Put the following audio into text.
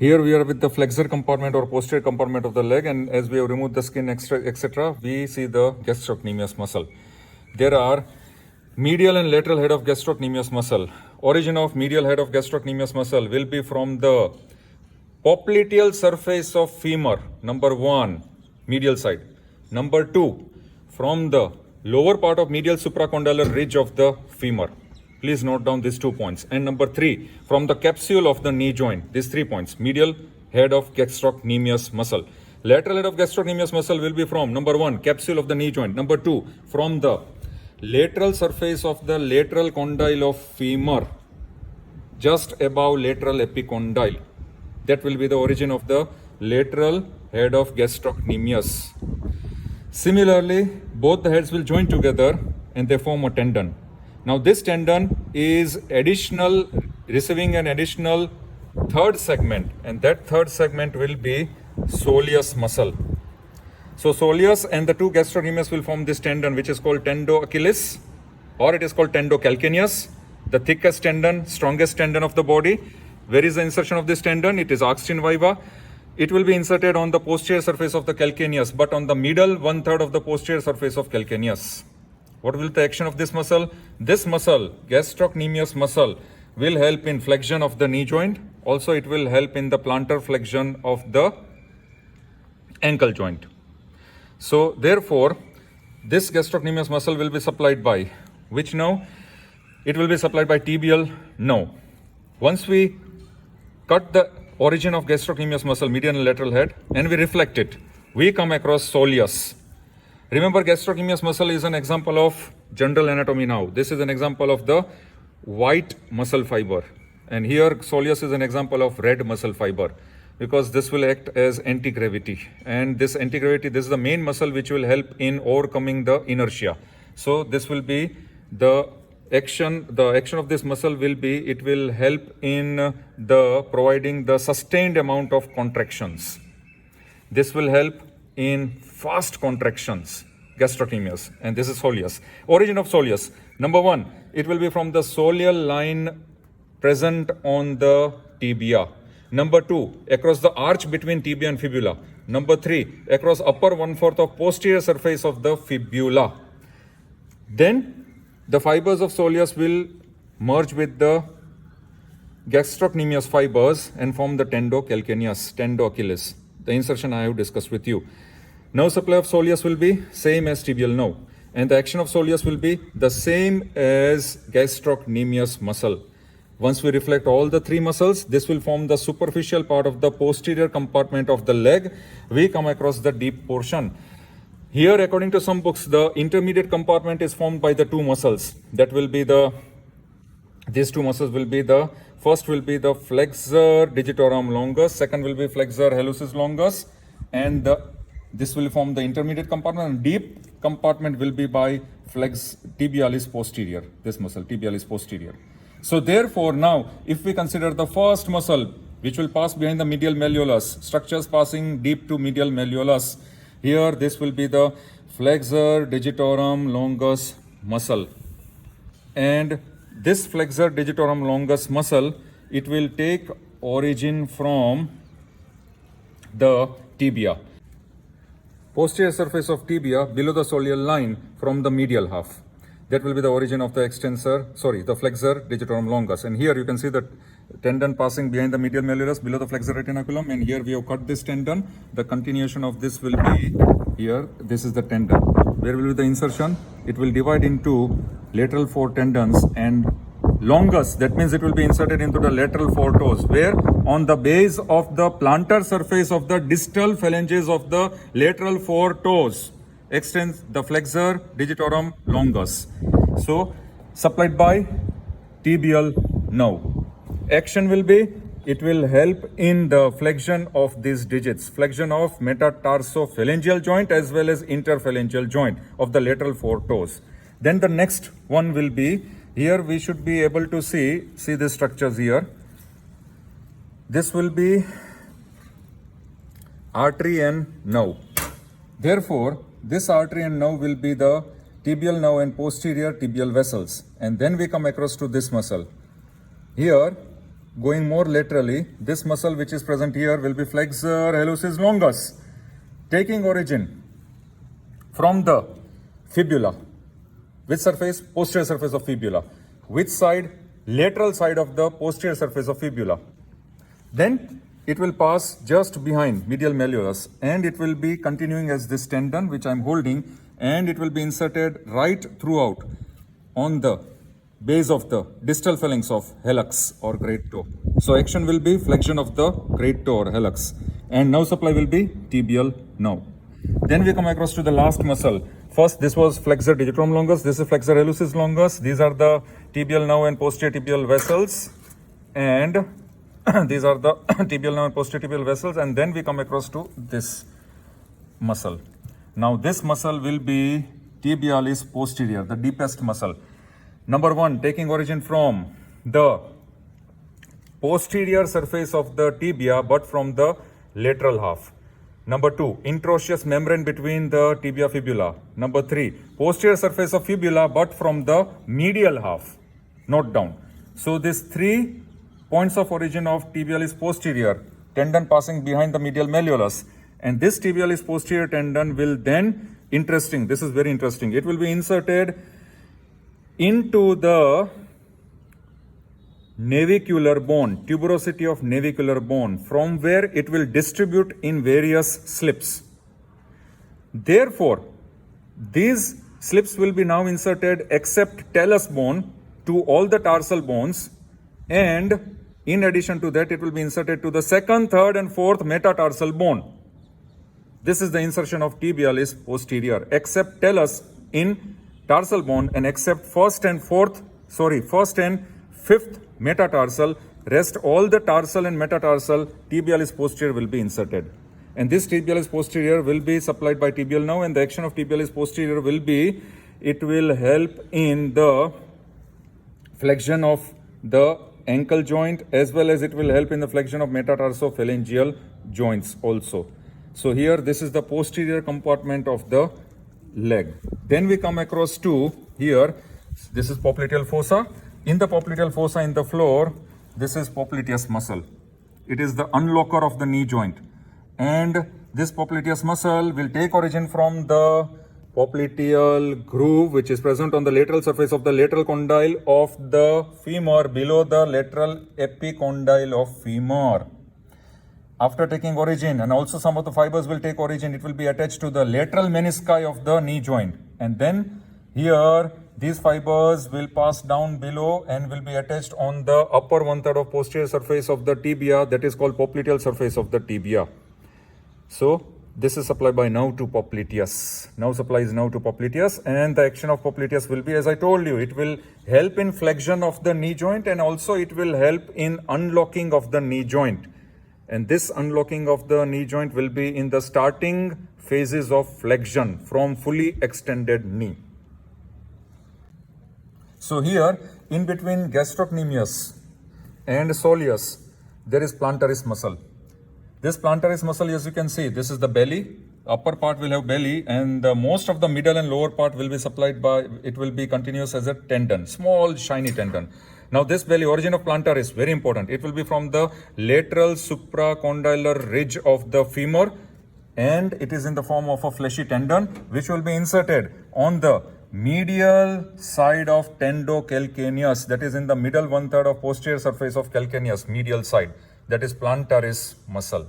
Here we are with the flexor compartment or posterior compartment of the leg, and as we have removed the skin, etc., we see the gastrocnemius muscle. There are medial and lateral head of gastrocnemius muscle. Origin of medial head of gastrocnemius muscle will be from the popliteal surface of femur, number 1, medial side. Number 2, from the lower part of medial supracondylar ridge of the femur. Please note down these 2 points. And number 3, from the capsule of the knee joint. These 3 points. Medial head of gastrocnemius muscle. Lateral head of gastrocnemius muscle will be from number 1, capsule of the knee joint. Number 2, from the lateral surface of the lateral condyle of femur, just above lateral epicondyle. That will be the origin of the lateral head of gastrocnemius. Similarly, both the heads will join together and they form a tendon. Now this tendon is receiving an additional third segment, and that third segment will be soleus muscle. So soleus and the two gastrocnemius will form this tendon, which is called tendo Achilles, or it is called tendo calcaneus, the thickest tendon, strongest tendon of the body. Where is the insertion of this tendon? It is axtin viva. It will be inserted on the posterior surface of the calcaneus, but on the middle 1/3 of the posterior surface of calcaneus. What will be the action of this muscle? This muscle, gastrocnemius muscle, will help in flexion of the knee joint. Also, it will help in the plantar flexion of the ankle joint. So, therefore, this gastrocnemius muscle will be supplied by which nerve? It will be supplied by tibial nerve. Once we cut the origin of gastrocnemius muscle, medial and lateral head, and we reflect it, we come across soleus. Remember, gastrocnemius muscle is an example of general anatomy now. This is an example of the white muscle fiber. And here, soleus is an example of red muscle fiber, because this will act as anti-gravity. And this anti-gravity, this is the main muscle which will help in overcoming the inertia. So this will be the action of this muscle will be, it will help in the providing the sustained amount of contractions. This will help in fast contractions, gastrocnemius, and this is soleus. Origin of soleus. Number 1, it will be from the soleal line present on the tibia. Number 2, across the arch between tibia and fibula. Number 3, across upper 1/4 of posterior surface of the fibula. Then the fibers of soleus will merge with the gastrocnemius fibers and form the tendo calcaneus, tendo Achilles. The insertion I have discussed with you. Nerve supply of soleus will be same as tibial nerve, and the action of soleus will be the same as gastrocnemius muscle. Once we reflect all the 3 muscles, this will form the superficial part of the posterior compartment of the leg. We come across the deep portion. Here, according to some books, the intermediate compartment is formed by the 2 muscles. That will be these 2 muscles will be first will be the flexor digitorum longus, second will be flexor hallucis longus, and this will form the intermediate compartment, and deep compartment will be by tibialis posterior, this muscle, tibialis posterior. So therefore, now, if we consider the first muscle, which will pass behind the medial malleolus, structures passing deep to medial malleolus, here this will be the flexor digitorum longus muscle. And this flexor digitorum longus muscle, it will take origin from the tibia. Posterior surface of tibia below the soleal line from the medial half. That will be the origin of the the flexor digitorum longus. And here you can see the tendon passing behind the medial malleolus below the flexor retinaculum, and here we have cut this tendon. The continuation of this will be here. This is the tendon. Where will be the insertion? It will divide into lateral 4 tendons and longus. That means it will be inserted into the lateral 4 toes, where on the base of the plantar surface of the distal phalanges of the lateral 4 toes extends the flexor digitorum longus. So supplied by tibial nerve. Action will be, it will help in the flexion of these digits, flexion of metatarsophalangeal joint as well as interphalangeal joint of the lateral 4 toes. Then the next one will be, here we should be able to see the structures here. This will be artery and nerve. Therefore, this artery and nerve will be the tibial nerve and posterior tibial vessels. And then we come across to this muscle. Here, going more laterally, this muscle which is present here will be flexor hallucis longus, taking origin from the fibula. Which surface? Posterior surface of fibula. Which side? Lateral side of the posterior surface of fibula. Then it will pass just behind medial malleolus and it will be continuing as this tendon which I am holding, and it will be inserted right throughout on the base of the distal phalanx of hallux or great toe. So action will be flexion of the great toe or hallux, and nerve supply will be tibial nerve. Then we come across to the last muscle. First, this was flexor digitorum longus. This is flexor hallucis longus. These are the tibial nerve and posterior tibial vessels, and these are the tibial nerve and posterior tibial vessels. And then we come across to this muscle. Now, this muscle will be tibialis posterior, the deepest muscle. Number one, taking origin from the posterior surface of the tibia, but from the lateral half. Number two, interosseous membrane between the tibia fibula. Number three, posterior surface of fibula, but from the medial half. Note down. So these 3 points of origin of tibialis posterior, tendon passing behind the medial malleolus, and this tibialis posterior tendon will then, interesting, this is very interesting, it will be inserted into the navicular bone, tuberosity of navicular bone, from where it will distribute in various slips. Therefore, these slips will be now inserted except talus bone to all the tarsal bones, and in addition to that, it will be inserted to the second, third and fourth metatarsal bone. This is the insertion of tibialis posterior, except talus in tarsal bone and except first and fifth metatarsal, rest all the tarsal and metatarsal tibialis posterior will be inserted. And this tibialis posterior will be supplied by tibial nerve, and the action of tibialis posterior will be, it will help in the flexion of the ankle joint, as well as it will help in the flexion of metatarsophalangeal joints also. So here this is the posterior compartment of the leg. Then we come across to here, this is popliteal fossa. In the popliteal fossa in the floor, this is popliteus muscle. It is the unlocker of the knee joint. And this popliteus muscle will take origin from the popliteal groove which is present on the lateral surface of the lateral condyle of the femur below the lateral epicondyle of femur. After taking origin, and also some of the fibers will take origin, it will be attached to the lateral menisci of the knee joint. And then here, these fibers will pass down below and will be attached on the upper 1/3 of posterior surface of the tibia, that is called popliteal surface of the tibia. So, this is supplied by nerve to popliteus. Nerve supply is nerve to popliteus, and the action of popliteus will be, as I told you, it will help in flexion of the knee joint, and also it will help in unlocking of the knee joint. And this unlocking of the knee joint will be in the starting phases of flexion from fully extended knee. So here, in between gastrocnemius and soleus, there is plantaris muscle. This plantaris muscle, as you can see, this is the belly. Upper part will have belly, and most of the middle and lower part will be supplied by, it will be continuous as a tendon, small shiny tendon. Now this belly, origin of plantaris, very important. It will be from the lateral supracondylar ridge of the femur, and it is in the form of a fleshy tendon which will be inserted on the medial side of tendocalcaneus, that is in the middle 1/3 of posterior surface of calcaneus, medial side, that is plantaris muscle.